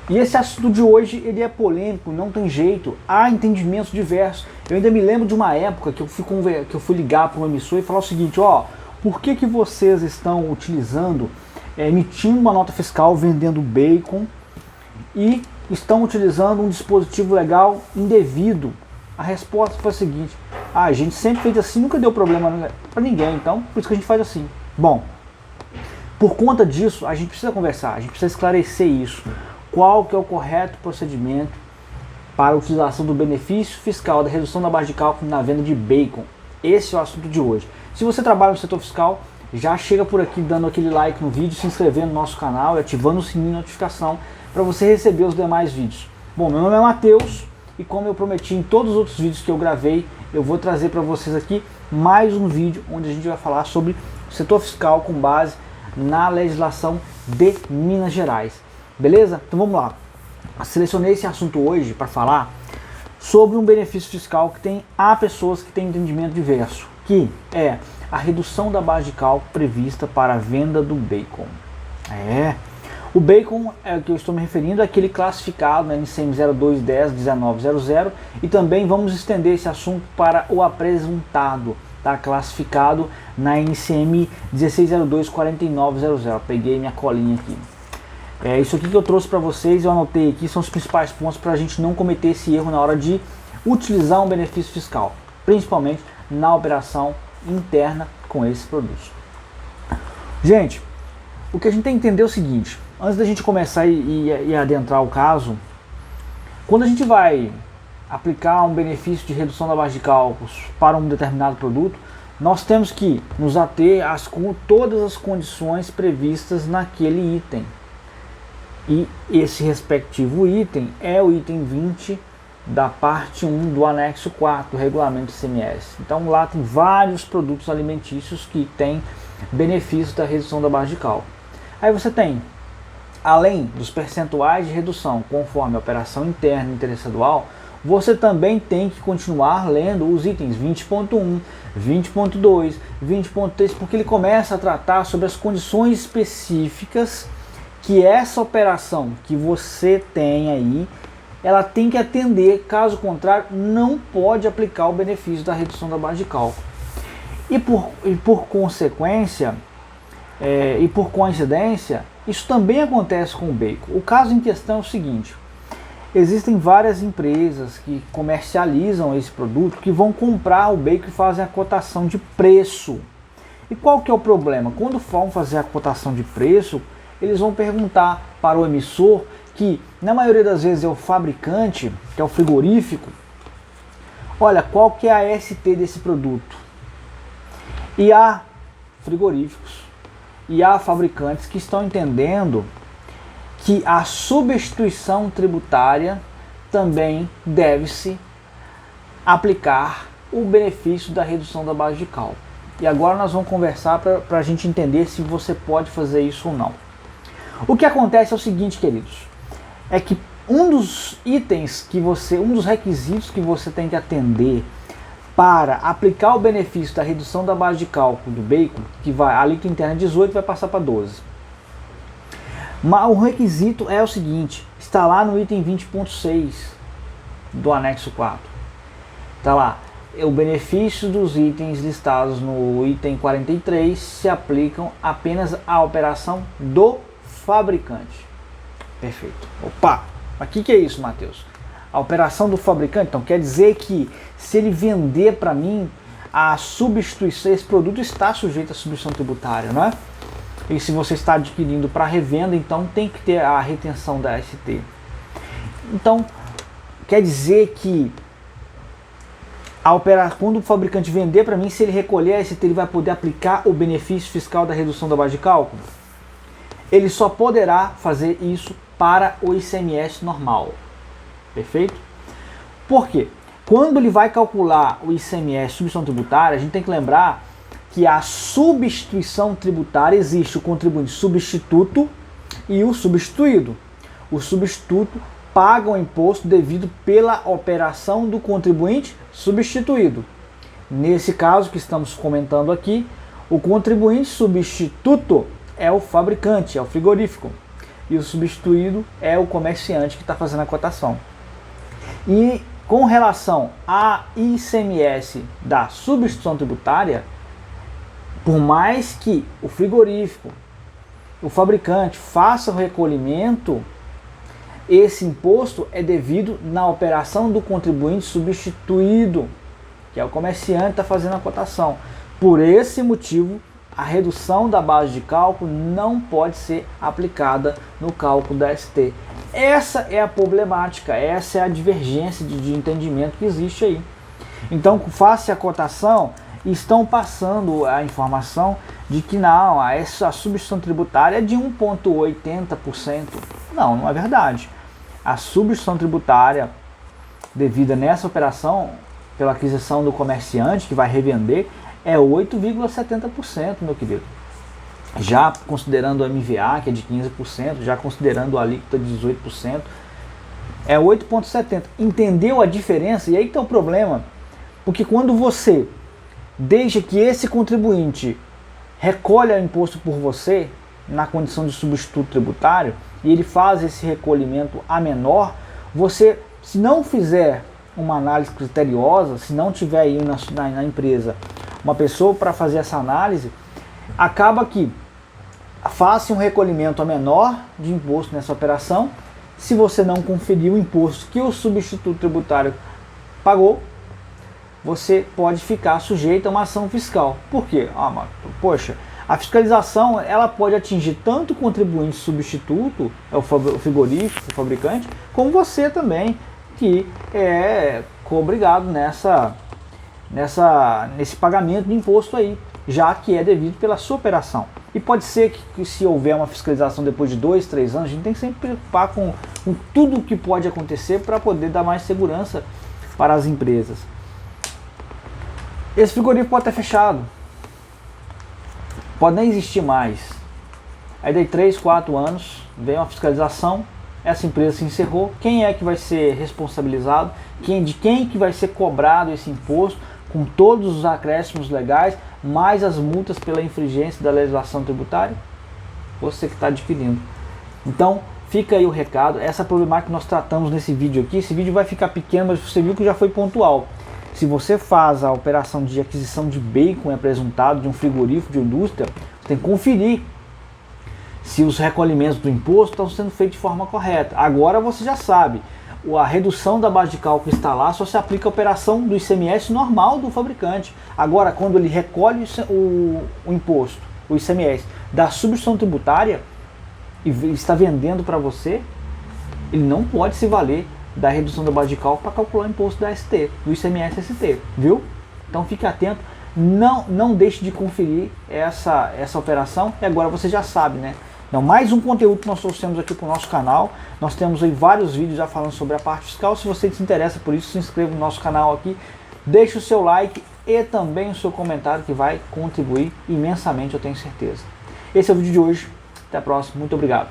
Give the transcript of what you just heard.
E esse assunto de hoje, ele é polêmico, não tem jeito, há entendimentos diversos. Eu ainda me lembro de uma época que eu fui ligar para um emissor e falar o seguinte, ó, por que vocês estão utilizando, emitindo uma nota fiscal vendendo bacon e estão utilizando um dispositivo legal indevido? A resposta foi a seguinte, a gente sempre fez assim, nunca deu problema para ninguém, então por isso que a gente faz assim. Bom, por conta disso, a gente precisa conversar, a gente precisa esclarecer isso. Qual que é o correto procedimento para a utilização do benefício fiscal da redução da base de cálculo na venda de bacon? Esse é o assunto de hoje. Se você trabalha no setor fiscal, já chega por aqui dando aquele like no vídeo, se inscrevendo no nosso canal e ativando o sininho de notificação para você receber os demais vídeos. Bom, meu nome é Matheus e como eu prometi em todos os outros vídeos que eu gravei, eu vou trazer para vocês aqui mais um vídeo onde a gente vai falar sobre o setor fiscal com base na legislação de Minas Gerais. Beleza? Então vamos lá. Selecionei esse assunto hoje para falar sobre um benefício fiscal que tem a pessoas que têm entendimento diverso, que é a redução da base de cálculo prevista para a venda do bacon. O bacon é o que eu estou me referindo, é aquele classificado na NCM 0210-1900 e também vamos estender esse assunto para o apresentado, tá? Classificado na NCM 1602-4900. Peguei minha colinha aqui. Isso aqui que eu trouxe para vocês, eu anotei aqui, são os principais pontos para a gente não cometer esse erro na hora de utilizar um benefício fiscal, principalmente na operação interna com esses produtos. Gente, o que a gente tem que entender é o seguinte, antes da gente começar e adentrar o caso, quando a gente vai aplicar um benefício de redução da base de cálculos para um determinado produto, nós temos que nos ater a todas as condições previstas naquele item. E esse respectivo item é o item 20 da parte 1 do anexo 4 do regulamento ICMS. Então lá tem vários produtos alimentícios que têm benefícios da redução da base de cálculo. Aí você tem, além dos percentuais de redução conforme a operação interna e interestadual, você também tem que continuar lendo os itens 20.1, 20.2, 20.3, porque ele começa a tratar sobre as condições específicas que essa operação que você tem aí, ela tem que atender, caso contrário, não pode aplicar o benefício da redução da base de cálculo. E por consequência, e por coincidência, isso também acontece com o bacon. O caso em questão é o seguinte, existem várias empresas que comercializam esse produto, que vão comprar o bacon e fazem a cotação de preço. E qual que é o problema? Quando vão fazer a cotação de preço, eles vão perguntar para o emissor, que na maioria das vezes é o fabricante, que é o frigorífico, olha, qual que é a ST desse produto? E há frigoríficos e há fabricantes que estão entendendo que a substituição tributária também deve-se aplicar o benefício da redução da base de cálculo. E agora nós vamos conversar para a gente entender se você pode fazer isso ou não. O que acontece é o seguinte, queridos, é que um dos itens um dos requisitos que você tem que atender para aplicar o benefício da redução da base de cálculo do bacon, que a alíquota interna é 18, vai passar para 12. Mas o requisito é o seguinte, está lá no item 20.6 do anexo 4. Está lá, o benefício dos itens listados no item 43 se aplicam apenas à operação do fabricante. Perfeito. Opa, mas o que é isso, Matheus? A operação do fabricante, então quer dizer que se ele vender para mim, a substituição, esse produto está sujeito à substituição tributária, não é? E se você está adquirindo para revenda, então tem que ter a retenção da ST. Então, quer dizer que quando o fabricante vender para mim, se ele recolher a ST, ele vai poder aplicar o benefício fiscal da redução da base de cálculo? Ele só poderá fazer isso para o ICMS normal. Perfeito? Por quê? Quando ele vai calcular o ICMS, substituição tributária, a gente tem que lembrar que a substituição tributária existe o contribuinte substituto e o substituído. O substituto paga o imposto devido pela operação do contribuinte substituído. Nesse caso que estamos comentando aqui, o contribuinte substituto é o fabricante, é o frigorífico. e o substituído é o comerciante que está fazendo a cotação. E com relação a ICMS da substituição tributária, por mais que o frigorífico, o fabricante faça o recolhimento, esse imposto é devido na operação do contribuinte substituído, que é o comerciante que está fazendo a cotação. Por esse motivo, a redução da base de cálculo não pode ser aplicada no cálculo da ST. Essa é a problemática, essa é a divergência de entendimento que existe aí. Então, face à cotação, estão passando a informação de que não, essa substituição tributária é de 1,80%. Não, não é verdade. A substituição tributária devida nessa operação, pela aquisição do comerciante que vai revender, é 8,70%, meu querido. Já considerando o MVA, que é de 15%, já considerando a alíquota de 18%, é 8,70%. Entendeu a diferença? E aí que está o problema. Porque quando você deixa que esse contribuinte recolha o imposto por você, na condição de substituto tributário, e ele faz esse recolhimento a menor, você, se não fizer uma análise criteriosa, se não tiver aí na empresa uma pessoa para fazer essa análise, acaba que faça um recolhimento a menor de imposto nessa operação. Se você não conferir o imposto que o substituto tributário pagou, você pode ficar sujeito a uma ação fiscal. Por quê? Poxa, a fiscalização ela pode atingir tanto o contribuinte substituto, é o frigorífico, o fabricante, como você também, que é obrigado nesse pagamento de imposto aí, já que é devido pela sua operação. E pode ser que se houver uma fiscalização depois de 2, 3 anos, a gente tem que sempre preocupar com tudo o que pode acontecer para poder dar mais segurança para as empresas. Esse frigorífico pode ter fechado, pode nem existir mais. Aí daí 3, 4 anos, vem uma fiscalização, essa empresa se encerrou, quem é que vai ser responsabilizado? De quem que vai ser cobrado esse imposto, com todos os acréscimos legais, mais as multas pela infringência da legislação tributária? Você que está adquirindo. Então, fica aí o recado, essa problemática que nós tratamos nesse vídeo aqui. Esse vídeo vai ficar pequeno, mas você viu que já foi pontual. Se você faz a operação de aquisição de bacon apresentado de um frigorífico de indústria, você tem que conferir se os recolhimentos do imposto estão sendo feitos de forma correta. Agora você já sabe, a redução da base de cálculo está lá, só se aplica a operação do ICMS normal do fabricante. Agora, quando ele recolhe o imposto, o ICMS, da substituição tributária e está vendendo para você, ele não pode se valer da redução da base de cálculo para calcular o imposto da ST, do ICMS ST, viu? Então fique atento, não deixe de conferir essa operação, e agora você já sabe, né? Então, mais um conteúdo que nós trouxemos aqui para o nosso canal. Nós temos aí vários vídeos já falando sobre a parte fiscal. Se você se interessa por isso, se inscreva no nosso canal aqui, deixe o seu like e também o seu comentário, que vai contribuir imensamente, eu tenho certeza. Esse é o vídeo de hoje, até a próxima, muito obrigado.